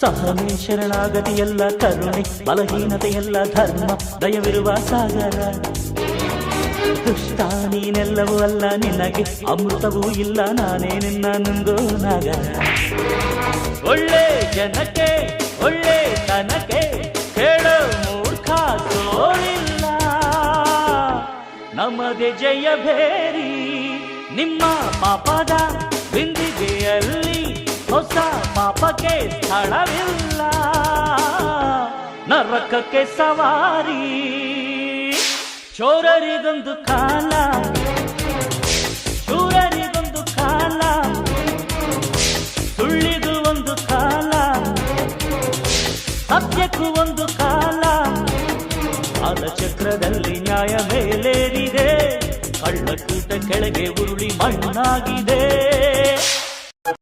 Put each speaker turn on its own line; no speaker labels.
ಸಹನೆ ಶರಣಾಗತಿಯೆಲ್ಲ ಕರುಣೆ, ಬಲಹೀನತೆಯೆಲ್ಲ ಧರ್ಮ, ದಯವಿರುವ ಸಾಗರ. ದುಷ್ಟ ನೀನೆಲ್ಲವೂ ಅಲ್ಲ, ನಿನಗೆ ಅಮೃತವೂ ಇಲ್ಲ, ನಾನೇ ನಿನ್ನ ನುಂಗೋ ನಾಗರ. ಒಳ್ಳೆ ಜನಕ್ಕೆ ಒಳ್ಳೆ ತನಕ್ಕೆ ಕೇಳೋ ಮೂರ್ಖ ಸೋಲಿಲ್ಲ, ನಮ್ಮದೇ ಜಯ ಭೇರಿ. ನಿಮ್ಮ ಪಾಪದ ಬಿಂದಿಗೆಯಲ್ಲಿ ಹೊಸ ಪಾಪಕ್ಕೆ ಸ್ಥಳವಿಲ್ಲ, ನರಕಕ್ಕೆ ಸವಾರಿ. ಚೋರರಿಗೊಂದು ಕಾಲ, ಶೂರರಿಗೊಂದು ಕಾಲ, ಸುಳ್ಳಿಗೂ ಒಂದು ಕಾಲ, ಸತ್ಯಕ್ಕೂ ಒಂದು ಕಾಲ. ಕಾಲಚಕ್ರದಲ್ಲಿ ನ್ಯಾಯ ಮೇಲೇರಿದೆ, ಕಳ್ಳಕೂಟ ಕೆಳಗೆ ಉರುಳಿ ಮಣ್ಣಾಗಿದೆ.